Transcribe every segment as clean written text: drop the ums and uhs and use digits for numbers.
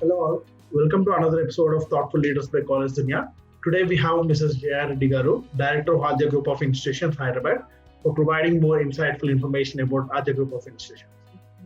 Hello all, welcome to another episode of Thoughtful Leaders by Collegedunia. Today we have Mrs. Jaya Reddy Garu, Director of Aadhya Group of Institutions, Hyderabad, for providing more insightful information about Aadhya Group of Institutions.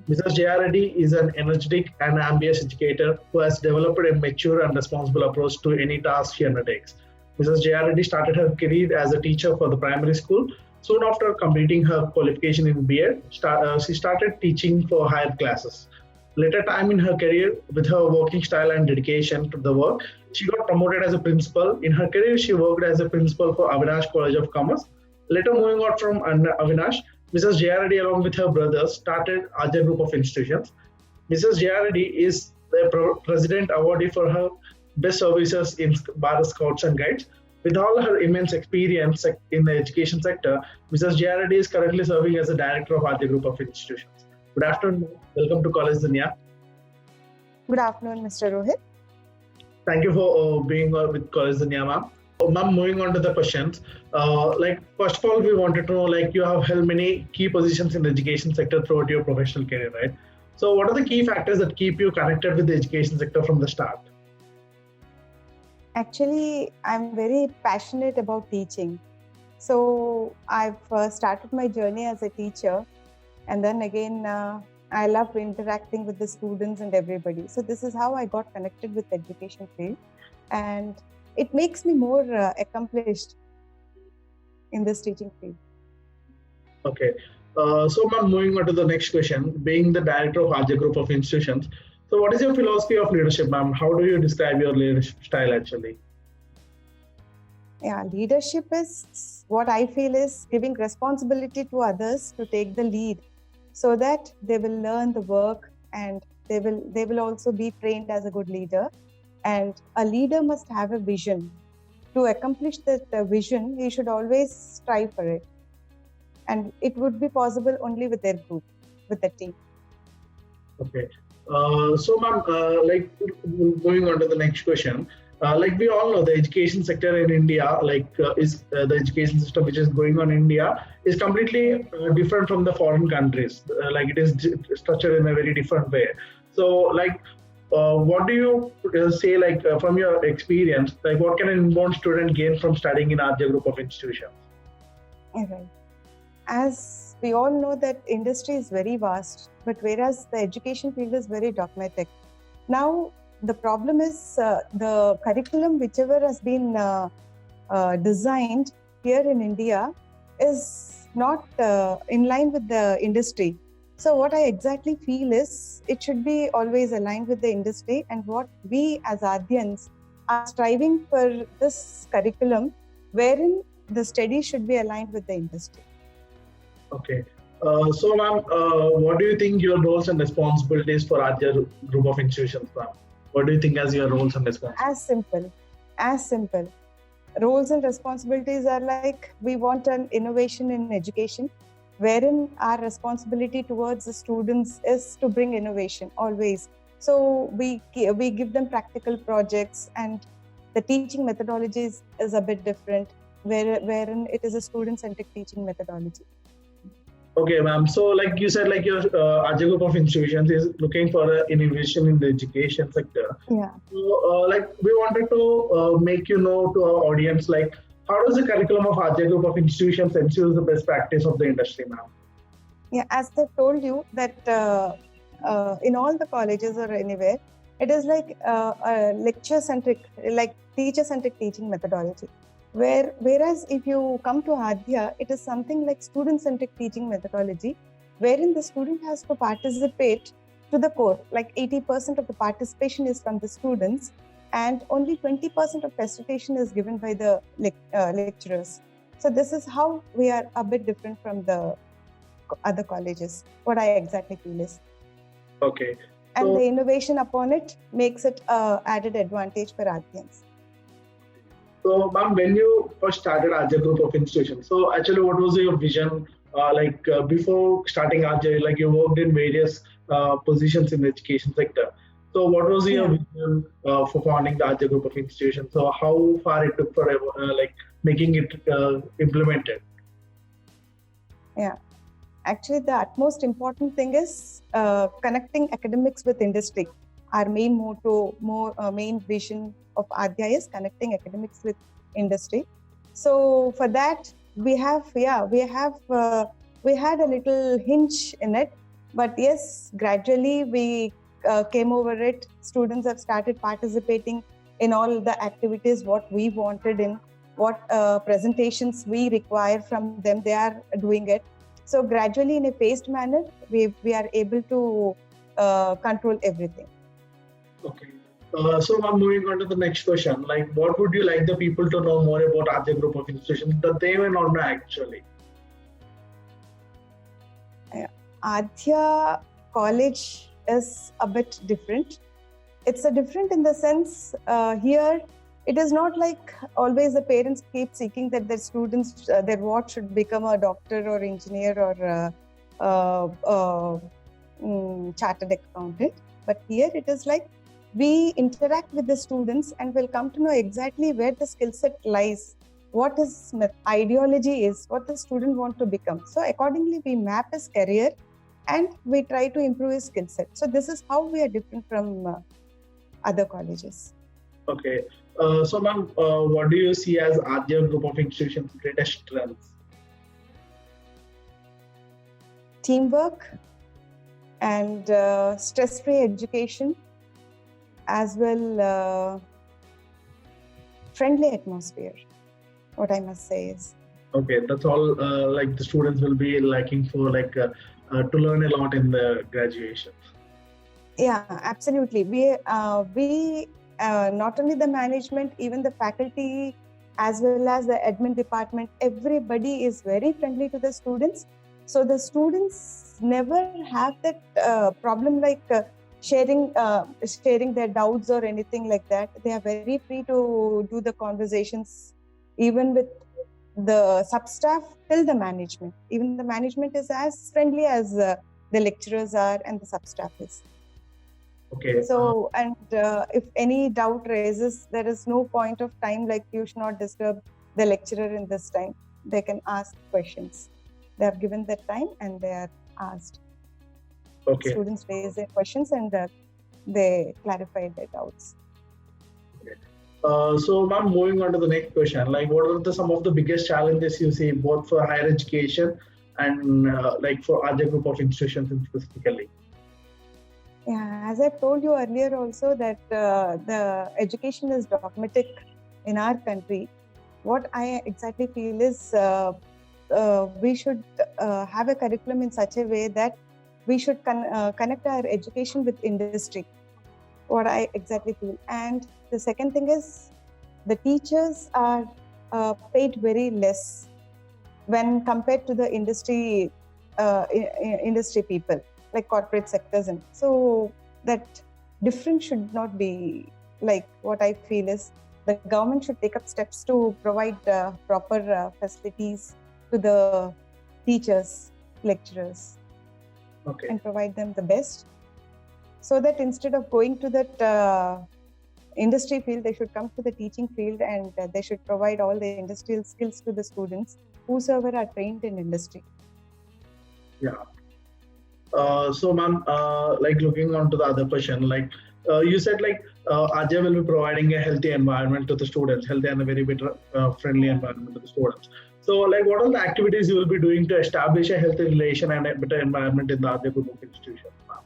Mrs. Jaya Reddy is an energetic and ambitious educator who has developed a mature and responsible approach to any task she undertakes. Mrs. Jaya Reddy started her career as a teacher for the primary school. Soon after completing her qualification in BEd, she started teaching for higher classes. Later time in her career, with her working style and dedication to the work, she got promoted as a principal. In her career, she worked as a principal for Avinash College of Commerce. Later moving out from Avinash, Mrs. Jaya Reddy along with her brothers started Aadhya Group of Institutions. Mrs. Jaya Reddy is the President Awardee for her best services in Bharat Scouts and Guides. With all her immense experience in the education sector, Mrs. Jaya Reddy is currently serving as the Director of Aadhya Group of Institutions. Good afternoon. Welcome to Collegedunia. Good afternoon, Mr. Rohit. Thank you for being with Collegedunia, ma'am. Ma'am, moving on to the questions. First of all, we wanted to know, you have held many key positions in the education sector throughout your professional career, right? So, what are the key factors that keep you connected with the education sector from the start? Actually, I'm very passionate about teaching. So, I've started my journey as a teacher. And then again, I love interacting with the students and everybody. So this is how I got connected with the education field. And it makes me more accomplished in this teaching field. Okay. So ma'am, moving on to the next question, being the Director of Aadhya Group of Institutions. So what is your philosophy of leadership, ma'am? How do you describe your leadership style actually? Yeah, leadership is what I feel is giving responsibility to others to take the lead, so that they will learn the work and they will also be trained as a good leader. And a leader must have a vision. To accomplish that vision, he should always strive for it. And it would be possible only with their group, with the team. Okay. So ma'am, moving on to the next question. We all know, the education sector in India, is the education system which is going on in India is completely different from the foreign countries. It is structured in a very different way. So, what do you say, from your experience, what can an inbound student gain from studying in Aadhya Group of Institutions? Okay. As we all know that industry is very vast, but whereas the education field is very dogmatic. Now, the problem is the curriculum whichever has been designed here in India is not in line with the industry. So what I exactly feel is it should be always aligned with the industry, and what we as Aadhyans are striving for this curriculum wherein the study should be aligned with the industry. Okay. So ma'am, what do you think your roles and responsibilities for Aadhya Group of Institutions, ma'am? What do you think as your roles and responsibilities? As simple. Roles and responsibilities are like, we want an innovation in education, wherein our responsibility towards the students is to bring innovation always. So we give them practical projects, and the teaching methodologies is a bit different, wherein it is a student-centric teaching methodology. Okay, ma'am. So, you said, your Aadhya Group of Institutions is looking for an innovation in the education sector. Yeah. So, we wanted to make you know to our audience, how does the curriculum of Aadhya Group of Institutions ensure the best practice of the industry, ma'am? Yeah, as I told you that in all the colleges or anywhere, it is a lecture-centric, teacher-centric teaching methodology. Whereas if you come to Aadhya, it is something like student-centric teaching methodology, wherein the student has to participate to the core. 80% of the participation is from the students, and only 20% of facilitation is given by the lecturers. So this is how we are a bit different from the other colleges. What I exactly feel is. Okay. And the innovation upon it makes it added advantage for Aadhyans. So, ma'am, when you first started Aadhya Group of Institutions, so actually, what was your vision? Before starting Aadhya, you worked in various positions in the education sector. So, what was your vision for founding the Aadhya Group of Institutions? So, how far it took for making it implemented? Yeah. Actually, the utmost important thing is connecting academics with industry. our main motto, main vision of Aadhya is connecting academics with industry. So for that, we had a little hinge in it, but yes, gradually we came over it. Students have started participating in all the activities what we wanted in, what presentations we require from them, they are doing it. So gradually, in a phased manner, we are able to control everything. Okay. So I'm moving on to the next question. Like, what would you like the people to know more about Aadhya Group of Institutions that they may not know actually? Aadhya College is a bit different. It's a different in the sense here it is not like always the parents keep seeking that their students, their what should become a doctor or engineer or chartered accountant. But here it is like we interact with the students and will come to know exactly where the skill set lies, what his ideology is, what the student want to become. So accordingly, we map his career and we try to improve his skill set. So this is how we are different from other colleges. Okay. So ma'am, what do you see as Aadhya Group of Institutions' greatest strengths? Teamwork and stress-free education, as well friendly atmosphere. What I must say is. Okay, that's all. Like the students will be liking for to learn a lot in the graduation. Yeah, absolutely. We not only the management, even the faculty, as well as the admin department, everybody is very friendly to the students. So the students never have that problem like sharing their doubts or anything like that. They are very free to do the conversations, even with the sub-staff till the management. Even the management is as friendly as the lecturers are and the sub-staff is. Okay. So, and if any doubt raises, there is no point of time like you should not disturb the lecturer in this time. They can ask questions. They have given their time and they are asked. Okay. Students raise their questions and they clarify their doubts. Okay. So, ma'am, moving on to the next question, like what are some of the biggest challenges you see both for higher education and like for Aadhya Group of Institutions specifically? Yeah, as I told you earlier also that the education is dogmatic in our country. What I exactly feel is we should have a curriculum in such a way that we should connect our education with industry. What I exactly feel. And the second thing is the teachers are paid very less when compared to the industry people, like corporate sectors. And so that difference should not be like what I feel is the government should take up steps to provide proper facilities to the teachers, lecturers, okay, and provide them the best. So that instead of going to that industry field, they should come to the teaching field and they should provide all the industrial skills to the students whosoever are trained in industry. Yeah. So, ma'am, like looking on to the other question, like you said, like Aadhya will be providing a healthy environment to the students, healthy and a very better friendly environment to the students. So, like, what are the activities you will be doing to establish a healthy relation and a better environment in the Aadhya Group of Institutions, ma'am?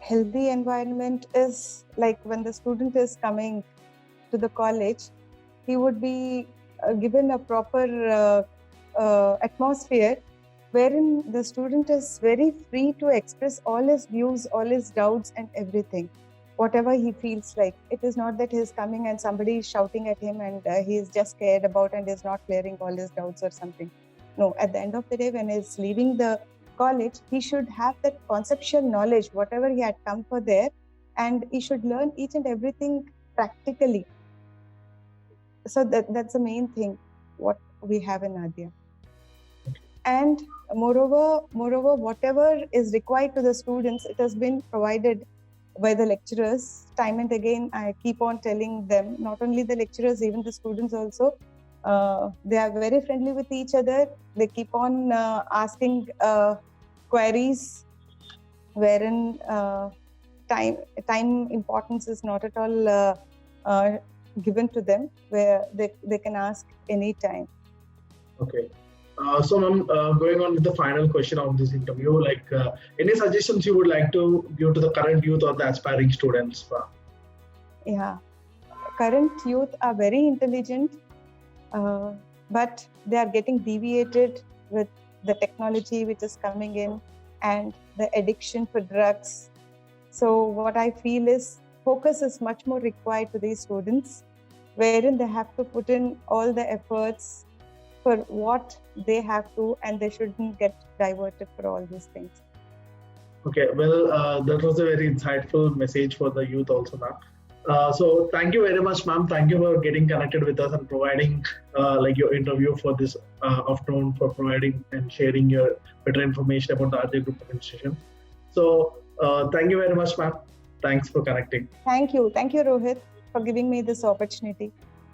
Healthy environment is like when the student is coming to the college, he would be given a proper atmosphere wherein the student is very free to express all his views, all his doubts and everything, whatever he feels like. It is not that he is coming and somebody is shouting at him and he is just scared about and is not clearing all his doubts or something. No, at the end of the day, when he is leaving the college, he should have that conceptual knowledge, whatever he had come for there, and he should learn each and everything practically. So that's the main thing, what we have in Aadhya. And moreover, whatever is required to the students, it has been provided by the lecturers. Time and again, I keep on telling them, not only the lecturers, even the students also, they are very friendly with each other. They keep on asking queries wherein time importance is not at all given to them, where they can ask any time. Okay. So, ma'am, going on with the final question of this interview, any suggestions you would like to give to the current youth or the aspiring students? Yeah, current youth are very intelligent, but they are getting deviated with the technology which is coming in and the addiction for drugs. So what I feel is focus is much more required to these students, wherein they have to put in all the efforts for what they have to, and they shouldn't get diverted for all these things. Okay, well, that was a very insightful message for the youth also, ma'am. So thank you very much, ma'am. Thank you for getting connected with us and providing your interview for this afternoon, for providing and sharing your better information about the Aadhya Group of Institutions. So thank you very much, ma'am. Thanks for connecting. Thank you, Rohit, for giving me this opportunity.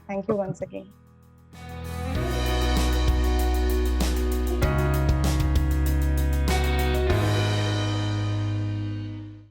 Thank you once again.